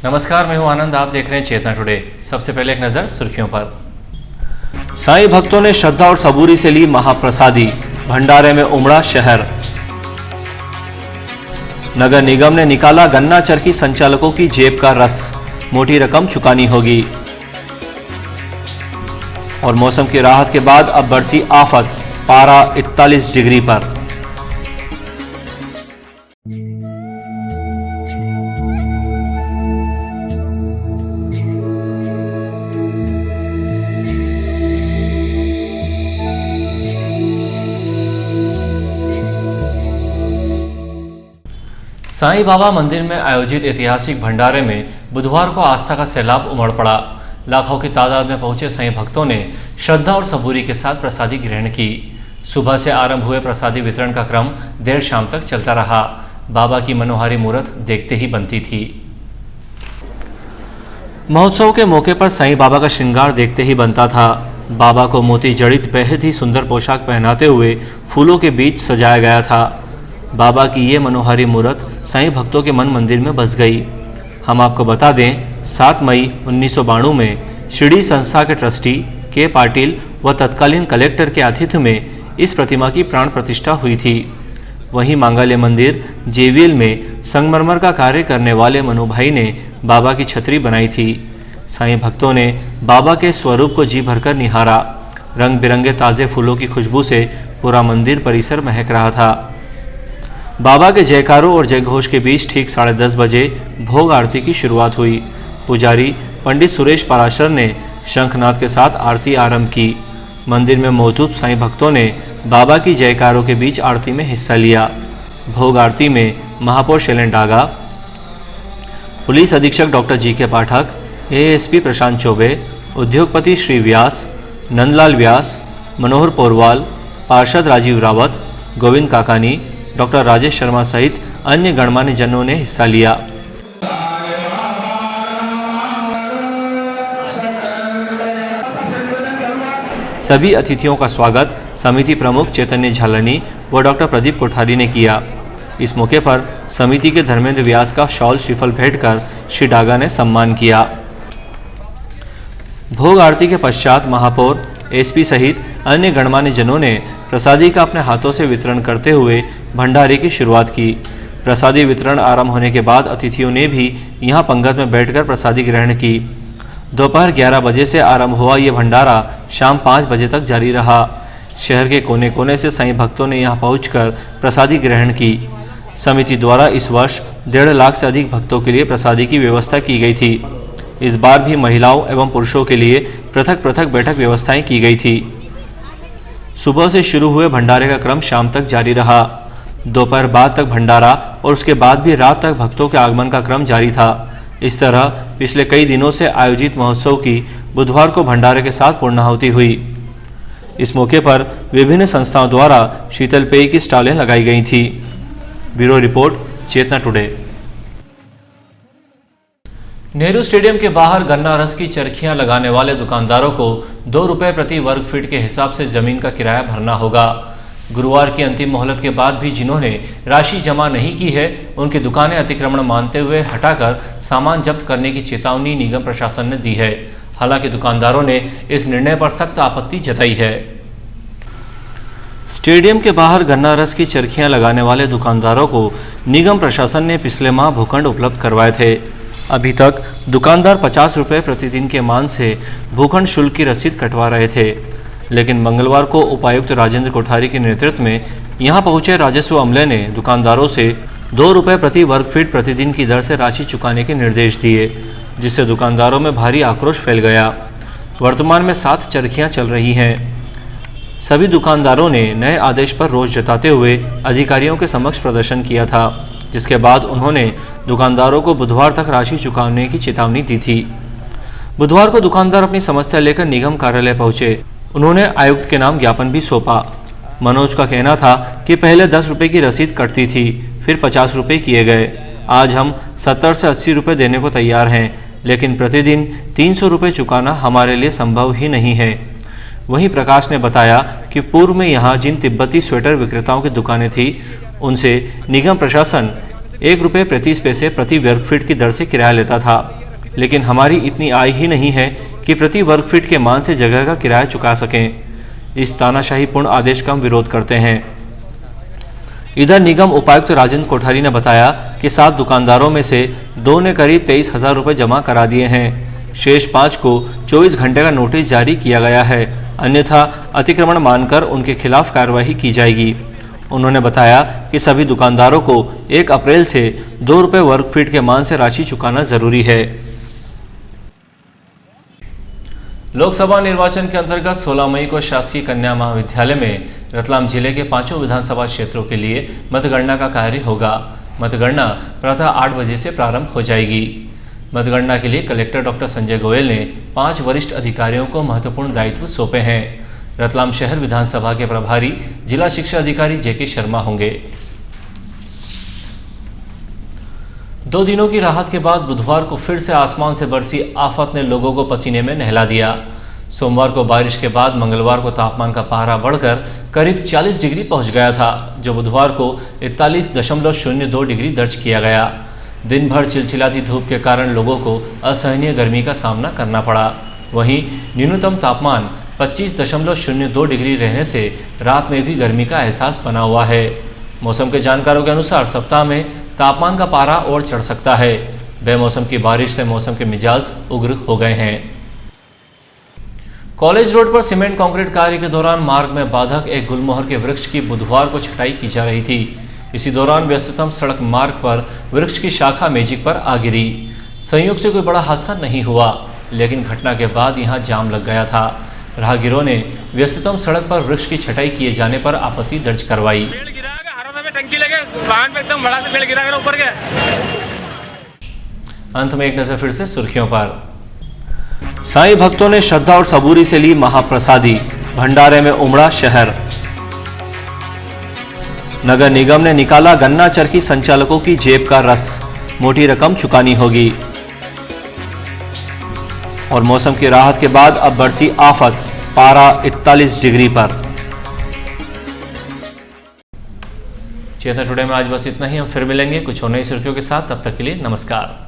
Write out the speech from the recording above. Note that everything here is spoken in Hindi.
नमस्कार, मैं हूं आनंद। आप देख रहे हैं चेतना टुडे। सबसे पहले एक नजर सुर्खियों पर। साईं भक्तों ने श्रद्धा और सबूरी से ली महाप्रसादी, भंडारे में उमड़ा शहर। नगर निगम ने निकाला गन्ना चरखी संचालकों की जेब का रस, मोटी रकम चुकानी होगी। और मौसम की राहत के बाद अब बरसी आफत, पारा 41 डिग्री पर। साईं बाबा मंदिर में आयोजित ऐतिहासिक भंडारे में बुधवार को आस्था का सैलाब उमड़ पड़ा। लाखों की तादाद में पहुंचे साईं भक्तों ने श्रद्धा और सबूरी के साथ प्रसादी ग्रहण की। सुबह से आरंभ हुए प्रसादी वितरण का क्रम देर शाम तक चलता रहा। बाबा की मनोहारी मूर्त देखते ही बनती थी। महोत्सव के मौके पर साईं बाबा का श्रृंगार देखते ही बनता था। बाबा को मोती जड़ित बेहद ही सुंदर पोशाक पहनाते हुए फूलों के बीच सजाया गया था। बाबा की ये मनोहारी मूर्त साईं भक्तों के मन मंदिर में बस गई। हम आपको बता दें, 7 मई 1992 में शिरडी संस्था के ट्रस्टी के पाटिल व तत्कालीन कलेक्टर के आतिथ्य में इस प्रतिमा की प्राण प्रतिष्ठा हुई थी। वहीं मांगल्य मंदिर जेवीएल में संगमरमर का कार्य करने वाले मनुभाई ने बाबा की छतरी बनाई थी। साईं भक्तों ने बाबा के स्वरूप को जी भरकर निहारा। रंग बिरंगे ताज़े फूलों की खुशबू से पूरा मंदिर परिसर महक रहा था। बाबा के जयकारों और जयघोष के बीच ठीक 10:30 बजे भोग आरती की शुरुआत हुई। पुजारी पंडित सुरेश पराशर ने शंखनाद के साथ आरती आरंभ की। मंदिर में मौजूद साईं भक्तों ने बाबा की जयकारों के बीच आरती में हिस्सा लिया। भोग आरती में महापौर शैलेंद्र डागा, पुलिस अधीक्षक डॉक्टर जी.के. पाठक, एएसपी प्रशांत चौबे, उद्योगपति श्री व्यास, नंदलाल व्यास, मनोहर पोरवाल, पार्षद राजीव रावत, गोविंद काकानी, डॉक्टर राजेश शर्मा सहित अन्य गणमान्य जनों ने हिस्सा लिया। सभी अतिथियों का स्वागत समिति प्रमुख चैतन्य झालनी व डॉक्टर प्रदीप कोठारी ने किया। इस मौके पर समिति के धर्मेंद्र व्यास का शॉल श्रीफल भेंट कर श्री डागा ने सम्मान किया। भोग आरती के पश्चात महापौर, एसपी सहित अन्य गणमान्य जनों ने प्रसादी का अपने हाथों से वितरण करते हुए भंडारे की शुरुआत की। प्रसादी वितरण आरंभ होने के बाद अतिथियों ने भी यहां पंगत में बैठकर प्रसादी ग्रहण की। दोपहर 11 बजे से आरंभ हुआ ये भंडारा शाम 5 बजे तक जारी रहा। शहर के कोने कोने से साईं भक्तों ने यहां पहुंचकर प्रसादी ग्रहण की। समिति द्वारा इस वर्ष 1.5 लाख से अधिक भक्तों के लिए प्रसादी की व्यवस्था की गई थी। इस बार भी महिलाओं एवं पुरुषों के लिए पृथक पृथक बैठक व्यवस्थाएं की गई थी। सुबह से शुरू हुए भंडारे का क्रम शाम तक जारी रहा। दोपहर बाद तक भंडारा और उसके बाद भी रात तक भक्तों के आगमन का क्रम जारी था। इस तरह पिछले कई दिनों से आयोजित महोत्सव की बुधवार को भंडारे के साथ पूर्णाहुति हुई। इस मौके पर विभिन्न संस्थाओं द्वारा शीतल पेय की स्टॉलें लगाई गई थी। ब्यूरो रिपोर्ट, चेतना टुडे। नेहरू स्टेडियम के बाहर गन्ना रस की चरखियां लगाने वाले दुकानदारों को 2 रुपये प्रति वर्ग फीट के हिसाब से जमीन का किराया भरना होगा। गुरुवार की अंतिम मोहलत के बाद भी जिन्होंने राशि जमा नहीं की है, उनकी दुकानें अतिक्रमण मानते हुए हटाकर सामान जब्त करने की चेतावनी निगम प्रशासन ने दी है। हालांकि दुकानदारों ने इस निर्णय पर सख्त आपत्ति जताई है। स्टेडियम के बाहर गन्ना रस की चरखियां लगाने वाले दुकानदारों को निगम प्रशासन ने पिछले माह भूखंड उपलब्ध करवाए थे। अभी तक दुकानदार 50 रुपये प्रतिदिन के मान से भूखंड शुल्क की रसीद कटवा रहे थे, लेकिन मंगलवार को उपायुक्त राजेंद्र कोठारी के नेतृत्व में यहां पहुंचे राजस्व अमले ने दुकानदारों से 2 रुपये प्रति वर्ग फीट प्रतिदिन की दर से राशि चुकाने के निर्देश दिए, जिससे दुकानदारों में भारी आक्रोश फैल गया। वर्तमान में 7 चरखियां चल रही हैं। सभी दुकानदारों ने नए आदेश पर रोष जताते हुए अधिकारियों के समक्ष प्रदर्शन किया था, जिसके बाद उन्होंने दुकानदारों को बुधवार तक राशि चुकाने की चेतावनी दी थी। बुधवार को दुकानदार अपनी समस्या लेकर निगम कार्यालय पहुंचे। उन्होंने आयुक्त के नाम ज्ञापन भी सौंपा। मनोज का कहना था कि पहले 10 रुपये की रसीद कटती थी, फिर 50 रुपये किए गए। आज हम 70 से 80 रुपये देने को तैयार हैं, लेकिन प्रतिदिन 300 रुपये चुकाना हमारे लिए संभव ही नहीं है। वहीं प्रकाश ने बताया कि पूर्व में यहाँ जिन तिब्बती स्वेटर विक्रेताओं की दुकानें थी, उनसे निगम प्रशासन ₹1.35 प्रति वर्ग फीट की दर से किराया लेता था, लेकिन हमारी इतनी आय ही नहीं है कि प्रति वर्ग फीट के मान से जगह का किराया चुका सकें। इस तानाशाहीपूर्ण आदेश का हम विरोध करते हैं। इधर निगम उपायुक्त राजेंद्र कोठारी ने बताया कि 7 दुकानदारों में से 2 ने करीब 23,000 रुपये जमा करा दिए हैं। शेष 5 को 24 घंटे का नोटिस जारी किया गया है, अन्यथा अतिक्रमण मानकर उनके खिलाफ कार्रवाई की जाएगी। उन्होंने बताया कि सभी दुकानदारों को 1 अप्रैल से ₹2 वर्ग फीट के मान से राशि चुकाना जरूरी है। लोकसभा निर्वाचन के अंतर्गत 16 मई को शासकीय कन्या महाविद्यालय में रतलाम जिले के 5 विधानसभा क्षेत्रों के लिए मतगणना का कार्य होगा। मतगणना प्रातः 8 बजे से प्रारंभ हो जाएगी। मतगणना के लिए कलेक्टर डॉक्टर संजय गोयल ने 5 वरिष्ठ अधिकारियों को महत्वपूर्ण दायित्व सौंपे हैं। रतलाम शहर विधानसभा के प्रभारी जिला शिक्षा अधिकारी जेके शर्मा होंगे। 2 दिनों की राहत के बाद बुधवार को फिर से आसमान से बरसी आफत ने लोगों को पसीने में नहला दिया। सोमवार को बारिश के बाद मंगलवार को तापमान का पारा बढ़कर करीब 40 डिग्री पहुंच गया था, जो बुधवार को 41.02 डिग्री दर्ज किया गया। दिन भर चिलचिलाती धूप के कारण लोगों को असहनीय गर्मी का सामना करना पड़ा। वहीं न्यूनतम तापमान 25.02 डिग्री रहने से रात में भी गर्मी का एहसास बना हुआ है। मौसम के जानकारों के अनुसार सप्ताह में तापमान का पारा और चढ़ सकता है। बेमौसम की बारिश से मौसम के मिजाज उग्र हो गए हैं। कॉलेज रोड पर सीमेंट कंक्रीट कार्य के दौरान मार्ग में बाधक एक गुलमोहर के वृक्ष की बुधवार को छटाई की जा रही थी। इसी दौरान व्यस्ततम सड़क मार्ग पर वृक्ष की शाखा मैजिक पर आ गिरी। संयोग से कोई बड़ा हादसा नहीं हुआ, लेकिन घटना के बाद यहां जाम लग गया था। राहगीरों ने व्यस्ततम सड़क पर वृक्ष की छटाई किए जाने पर आपत्ति दर्ज करवाई। टंकी लगे वाहन पे एकदम बड़ा पेड़ गिरा कर ऊपर गया। अंत में एक नजर फिर से सुर्खियों पर। साईं भक्तों ने श्रद्धा और सबूरी से ली महाप्रसादी, भंडारे में उमड़ा शहर। नगर निगम ने निकाला गन्ना चरखी संचालकों की जेब का रस, मोटी रकम चुकानी होगी। और मौसम की राहत के बाद अब बरसी आफत, पारा 41 डिग्री पर। चेतना टुडे में आज बस इतना ही। हम फिर मिलेंगे कुछ और नई सुर्खियों के साथ। तब तक के लिए नमस्कार।